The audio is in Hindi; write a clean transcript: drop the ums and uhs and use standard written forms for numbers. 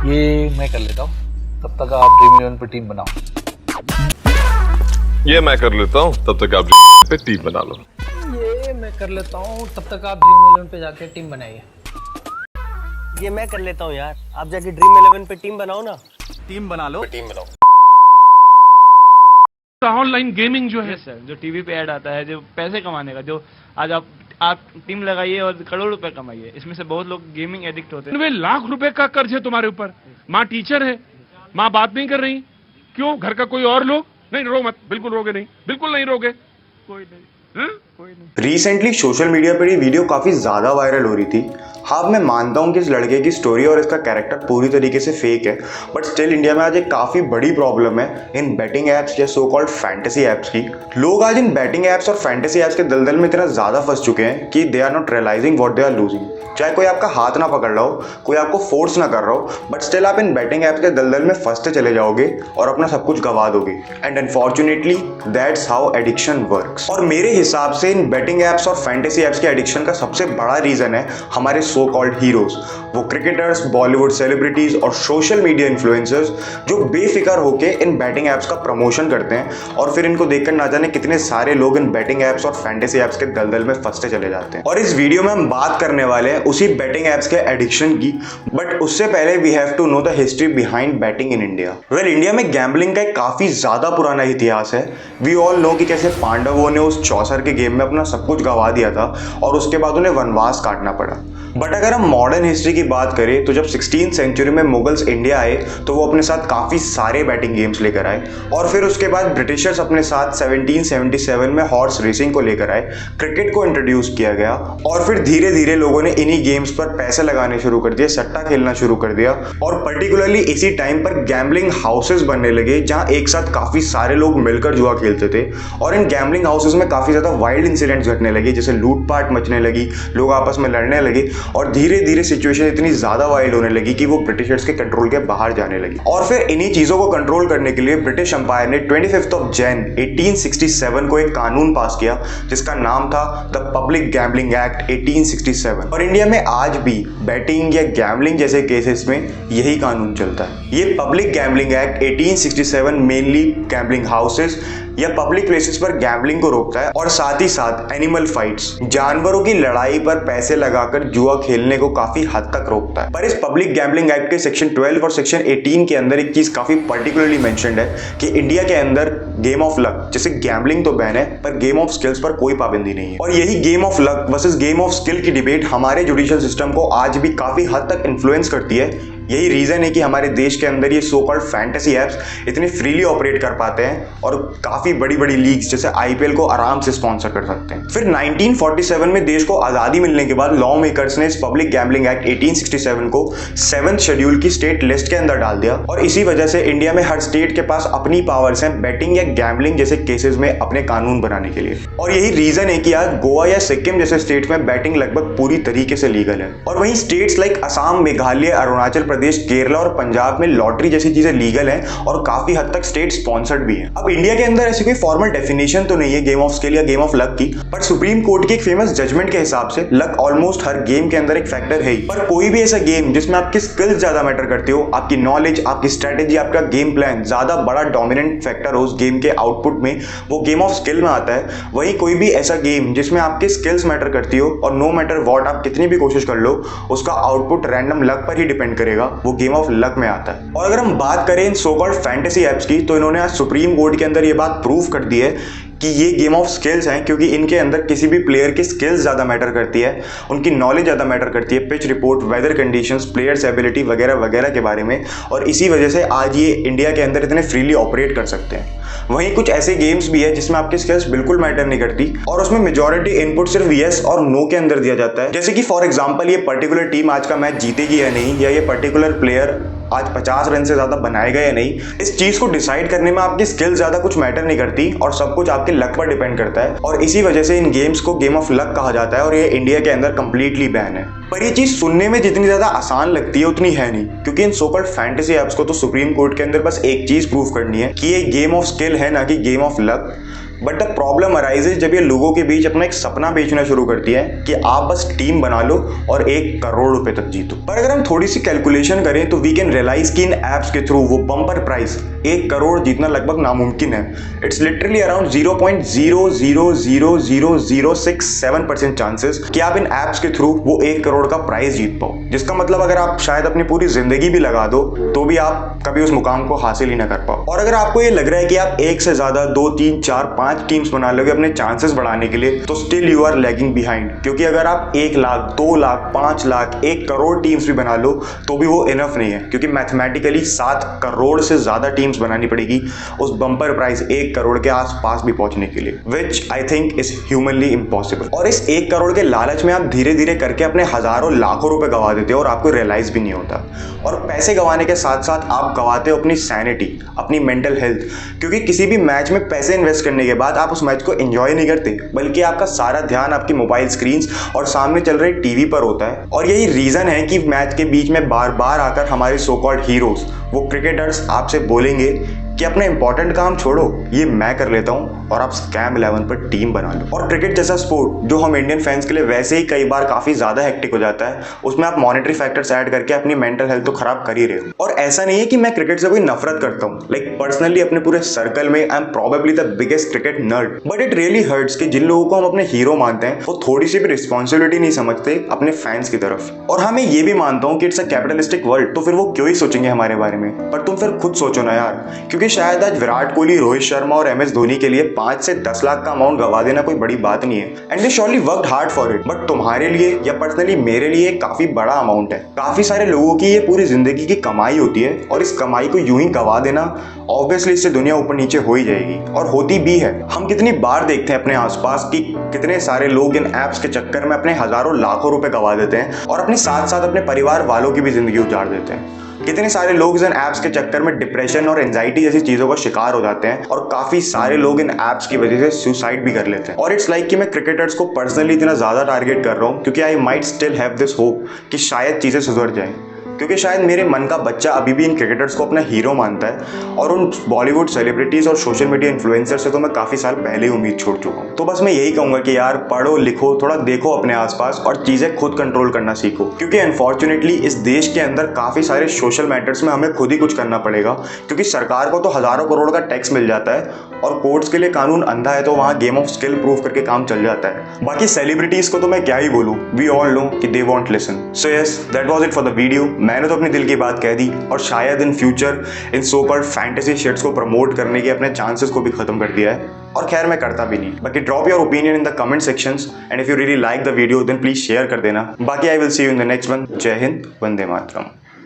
ये मैं कर लेता हूँ, तब तक आप ड्रीम इलेवन पर टीम बनाओ। ये मैं कर लेता हूँ, तब तक आप पे टीम बना लो। ये मैं कर लेता हूँ, तब तक आप ड्रीम इलेवन पे जाके टीम बनाइए। ये मैं कर लेता हूँ यार, आप जाके ड्रीम 11 पे टीम बनाओ ना। टीम बना लो। टीम बनाओ। ऑनलाइन गेमिंग जो है सर, जो टीवी पे ऐड आता है, जो पैसे कमाने का, जो आज आप टीम लगाइए और करोड़ रुपए कमाइए, इसमें से बहुत लोग गेमिंग एडिक्ट होते हैं। वे लाख रुपए का कर्ज है तुम्हारे ऊपर, माँ टीचर है, माँ बात नहीं कर रही, क्यों? घर का कोई और लोग? नहीं रो मत, बिल्कुल रोगे नहीं, बिल्कुल नहीं रोगे। कोई नहीं, कोई नहीं। रिसेंटली सोशल मीडिया पर ये वीडियो काफी ज्यादा वायरल हो रही थी। हाँ, मैं मानता हूँ कि इस लड़के की स्टोरी और इसका कैरेक्टर पूरी तरीके से फेक है, बट स्टिल इंडिया में आज एक काफी बड़ी प्रॉब्लम है इन बैटिंग एप्स या सो कॉल्ड फैंटेसी एप्स की। लोग आज इन बैटिंग एप्स और फैंटेसी एप्स के दलदल में इतना ज्यादा फंस चुके हैं कि they are not realising what they are losing. चाहे कोई आपका हाथ ना पकड़ रहा हो, कोई आपको फोर्स ना कर रहा हो, बट स्टिल आप इन बैटिंग एप्स के दलदल में फंसते चले जाओगे और अपना सब कुछ गवा दोगे। And unfortunately that's how addiction works. और मेरे हिसाब से इन बैटिंग एप्स और फैंटेसी एप्स के एडिक्शन का सबसे बड़ा रीजन है हमारे सो कॉल्ड हीरोज, वो क्रिकेटर्स, बॉलीवुड सेलिब्रिटीज और सोशल मीडिया इन्फ्लुएंसर्स जो बेफिक्र होके इन बैटिंग एप्स का प्रमोशन करते हैं और फिर इनको देखकर ना जाने कितने सारे लोग इन बैटिंग एप्स और फैंटेसी एप्स के दलदल में फंसते चले जाते हैं। और इस वीडियो में हम बात करने वाले हैं उसी बैटिंग एप्स के एडिक्शन की, बट उससे पहले we have to know the history behind betting in India. Well, India में गैम्बलिंग का एक काफी ज्यादा पुराना इतिहास है। वी ऑल नो कि कैसे पांडवों ने उस चौसर के गेम में अपना सब कुछ गवा दिया था और उसके बाद उन्हें वनवास काटना पड़ा। बट अगर हम मॉडर्न हिस्ट्री की बात करें तो जब 16th सेंचुरी में मुगल्स इंडिया आए तो वो अपने साथ काफी सारे बैटिंग गेम्स लेकर आए और फिर उसके बाद ब्रिटिशर्स अपने साथ 1777 में हॉर्स रेसिंग को लेकर आए, क्रिकेट को इंट्रोड्यूस किया गया और फिर धीरे धीरे लोगों ने इन्हीं गेम्स पर पैसे लगाने शुरू कर दिए, सट्टा खेलना शुरू कर दिया और पर्टिकुलरली इसी टाइम पर गैम्बलिंग हाउसेस बनने लगे जहां एक साथ काफी सारे लोग मिलकर जुआ खेलते थे। और इन गैम्बलिंग हाउसेस में काफी ज्यादा वाइल्ड इंसिडेंट्स घटने लगे, जैसे लूटपाट मचने लगी, लोग आपस में लड़ने लगे और धीरे धीरे सिचुएशन इतनी ज्यादा वाइल्ड होने लगी कि वो ब्रिटिशर्स के कंट्रोल के बाहर जाने लगी। और फिर इन्हीं चीजों को कंट्रोल करने के लिए ब्रिटिश एम्पायर ने 25 जैन 1867 को एक कानून पास किया जिसका नाम था द पब्लिक गैम्बलिंग एक्ट 1867। और इंडिया में आज भी बैटिंग या गैम्बलिंग जैसे केसेस में यही कानून चलता है। ये public gambling act 1867 mainly gambling houses या पब्लिक प्लेसेस पर गैम्बलिंग को रोकता है और साथ ही साथ एनिमल फाइट्स, जानवरों की लड़ाई पर पैसे लगाकर जुआ खेलने को काफी हद तक रोकता है। पर इस पब्लिक गैम्बलिंग एक्ट के सेक्शन 12 और सेक्शन 18 के अंदर एक चीज काफी पर्टिकुलरली मेंशन्ड है कि इंडिया के अंदर गेम ऑफ लक, जैसे गैम्बलिंग तो बैन है पर गेम ऑफ स्किल्स पर कोई पाबंदी नहीं है। और यही game of luck versus game of skill की डिबेट हमारे जुडिशियल सिस्टम को आज भी काफी हद तक इन्फ्लुएंस करती है। यही रीजन है कि हमारे देश के अंदर ये सो कॉल्ड फैंटेसी एप्स इतने फ्रीली ऑपरेट कर पाते हैं और काफी बड़ी बड़ी लीग्स जैसे आईपीएल को आराम से स्पॉन्सर कर सकते हैं। फिर 1947 में देश को आजादी मिलने के बाद लॉ मेकर्स ने इस पब्लिक गैम्बलिंग एक्ट 1867 को 7th शेड्यूल की स्टेट लिस्ट के अंदर डाल दिया और इसी वजह से इंडिया में हर स्टेट के पास अपनी पावर्स हैं बैटिंग या गैम्बलिंग जैसे केसेस में अपने कानून बनाने के लिए। और यही रीजन है कि आज गोवा या सिक्किम जैसे स्टेट में बैटिंग लगभग पूरी तरीके से लीगल है। और वहीं स्टेट्स लाइक असम, मेघालय, अरुणाचल प्रदेश, केरला और पंजाब में लॉटरी जैसी चीजें लीगल हैं और काफी हद तक स्टेट स्पॉन्सर्ड भी हैं। अब इंडिया के अंदर ऐसी कोई फॉर्मल डेफिनेशन तो नहीं है गेम ऑफ स्किल या गेम ऑफ लक की, पर सुप्रीम कोर्ट की एक फेमस जजमेंट के हिसाब से लक ऑलमोस्ट हर गेम के अंदर एक फैक्टर है ही। पर कोई भी ऐसा गेम जिसमें आपकी स्किल्स ज्यादा मैटर करती हो, आपकी नॉलेज, आपकी स्ट्रेटेजी, आपका गेम प्लान ज्यादा बड़ा डोमिनेंट फैक्टर हो उस गेम के आउटपुट में, वो गेम ऑफ स्किल में आता है। वही कोई भी ऐसा गेम जिसमें आपकी स्किल्स मैटर करती हो और नो मैटर व्हाट आप कितनी भी कोशिश कर लो उसका आउटपुट रैंडम लक पर ही डिपेंड करेगा, वो गेम ऑफ लक में आता है। और अगर हम बात करें इन सो कॉल्ड फैंटेसी एप्स की तो इन्होंने आज सुप्रीम कोर्ट के अंदर ये बात प्रूव कर दी है कि ये गेम ऑफ स्किल्स हैं, क्योंकि इनके अंदर किसी भी प्लेयर की स्किल्स ज़्यादा मैटर करती है, उनकी नॉलेज ज़्यादा मैटर करती है, pitch report, weather conditions, players ability वगैरह वगैरह के बारे में। और इसी वजह से आज ये इंडिया के अंदर इतने फ्रीली ऑपरेट कर सकते हैं। वहीं कुछ ऐसे गेम्स भी है जिसमें आपकी स्किल्स बिल्कुल मैटर नहीं करती और उसमें मेजॉरिटी इनपुट सिर्फ यस और नो के अंदर दिया जाता है। जैसे कि फॉर एग्जांपल ये पर्टिकुलर टीम आज का मैच जीतेगी या नहीं, या ये पर्टिकुलर प्लेयर आज 50 रन से ज्यादा बनाएगा या नहीं, इस चीज को डिसाइड करने में आपकी स्किल ज्यादा कुछ मैटर नहीं करती और सब कुछ आपके लक पर डिपेंड करता है। और इसी वजह से इन गेम्स को गेम ऑफ लक कहा जाता है और ये इंडिया के अंदर कंप्लीटली बैन है। पर ये चीज सुनने में जितनी ज्यादा आसान लगती है उतनी है नहीं, क्योंकि इन सो कॉल्ड फैंटेसी एप्स को तो सुप्रीम कोर्ट के अंदर बस एक चीज प्रूव करनी है कि ये गेम ऑफ स्किल है ना कि game of luck. But the problem arises जब ये लोगों के बीच अपना एक सपना बेचना शुरू करती है कि आप बस टीम बना लो और 1 करोड़ रुपए तक जीतो। पर अगर हम थोड़ी सी कैलकुलेशन करें तो वी कैन रियलाइज कि इन एप्स के थ्रू वो बम्पर प्राइस 1 करोड़ जीतना लगभग नामुमकिन है। इट्स लिटरली अराउंड 0.000067% चांसेस कि आप इन एप्स के थ्रू वो 1 करोड़ का प्राइस जीत पाओ, जिसका मतलब अगर आप शायद अपनी पूरी जिंदगी भी लगा दो तो भी आप कभी उस मुकाम को हासिल ही ना कर पाओ। और अगर आपको ये लग रहा है कि आप एक से ज्यादा 2, 3, 4, 5 टीम्स बना लोगे अपने चांसेस बढ़ाने के लिए, तो still you are lagging behind, क्योंकि अगर आप 1 लाख, 2 लाख, 5 लाख, 1 करोड़ टीम्स भी बना लो तो भी वो इनफ नहीं है, क्योंकि मैथमेटिकली 7 करोड़ से ज्यादा टीम्स बनानी पड़ेगी उस बम्पर प्राइस 1 करोड़ के आसपास भी पहुंचने के लिए, which I think is humanly impossible. और इस 1 करोड़ के लालच में आप धीरे धीरे करके अपने हजारों लाखों रुपए गवा देते हो और आपको रियलाइज भी नहीं होता। और पैसे गंवाने के साथ साथ आप गवाते हो अपनी सैनिटी, अपनी मेंटल हेल्थ, क्योंकि किसी भी मैच में पैसे इन्वेस्ट करने के बाद आप उस मैच को एंजॉय नहीं करते, बल्कि आपका सारा ध्यान आपकी मोबाइल स्क्रीन्स और सामने चल रहे टीवी पर होता है। और यही रीजन है कि मैच के बीच में बार बार आकर हमारे सो कॉल्ड हीरोज, वो क्रिकेटर्स आपसे बोलेंगे कि अपने इंपॉर्टेंट काम छोड़ो, ये मैं कर लेता हूं और आप स्कैम 11 पर टीम बना लो। और क्रिकेट जैसा स्पोर्ट जो हम इंडियन फैंस के लिए वैसे ही कई बार काफी ज्यादा हेक्टिक हो जाता है, उसमें आप मॉनेटरी फैक्टर्स ऐड करके अपनी मेंटल हेल्थ तो खराब कर ही रहे हो। और ऐसा नहीं है कि मैं क्रिकेट से कोई नफरत करता हूँ, लाइक पर्सनली अपने पूरे सर्कल में I am probably the biggest cricket nerd, but it really hurts कि जिन लोगों को हम अपने हीरो मानते हैं वो थोड़ी सी भी रिस्पॉन्सिबिलिटी नहीं समझते अपने फैंस की तरफ। और हाँ, मैं ये भी मानता हूँ कि इट्स अ कैपिटलिस्टिक वर्ल्ड, तो फिर वो क्यों ही सोचेंगे हमारे बारे में। पर तुम फिर खुद सोचो ना यार, क्योंकि शायद आज विराट कोहली, रोहित शर्मा और MS धोनी के लिए 5 से 10 लाख का अमाउंट गवा देना कोई बड़ी बात नहीं है, and they surely worked hard for it. But तुम्हारे लिए या पर्सनली मेरे लिए काफी बड़ा अमाउंट है। काफी सारे लोगों की ये पूरी जिंदगी की कमाई होती है और इस कमाई को यूं ही गवा देना, ऑब्वियसली इससे दुनिया ऊपर नीचे हो ही जाएगी, और होती भी है। हम कितनी बार देखते हैं अपने आसपास कि कितने सारे लोग इन एप्स के चक्कर में अपने हजारों लाखों रुपए गवा देते हैं और अपने साथ साथ अपने परिवार वालों की भी जिंदगी उजाड़ देते हैं। कितने सारे लोग इन ऐप्स के चक्कर में डिप्रेशन और एंजाइटी जैसी चीजों का शिकार हो जाते हैं, और काफी सारे लोग इन ऐप्स की वजह से सुसाइड भी कर लेते हैं। और इट्स लाइक कि मैं क्रिकेटर्स को पर्सनली इतना ज्यादा टारगेट कर रहा हूँ क्योंकि I might still have this hope कि शायद चीजें सुधर जाएं, क्योंकि शायद मेरे मन का बच्चा अभी भी इन क्रिकेटर्स को अपना हीरो मानता है, और उन बॉलीवुड सेलिब्रिटीज और सोशल मीडिया इन्फ्लुएंसर से तो मैं काफी साल पहले ही उम्मीद छोड़ चुका हूँ। तो बस मैं यही कहूंगा कि यार पढ़ो लिखो, थोड़ा देखो अपने आसपास और चीजें खुद कंट्रोल करना सीखो, क्योंकि अनफॉर्चुनेटली इस देश के अंदर काफी सारे सोशल मैटर्स में हमें खुद ही कुछ करना पड़ेगा, क्योंकि सरकार को तो हजारों करोड़ का टैक्स मिल जाता है और कोर्ट्स के लिए कानून अंधा है, तो वहाँ गेम ऑफ स्किल प्रूव करके काम चल जाता है। बाकी सेलिब्रिटीज को तो मैं क्या ही बोलूँ, वी ऑल नो कि they want listen. So yes, that was it for the video. मैंने तो अपने दिल की बात कह दी, और शायद in future in so called fantasy sheets को प्रमोट करने के अपने चांसेस को भी खत्म कर दिया है, और खैर मैं करता भी नहीं। बाकी drop your opinion in the comment sections, and if you really like the video then please share कर देना। बाकी I will see you in the next one. जय हिंद, वंदे मातरम।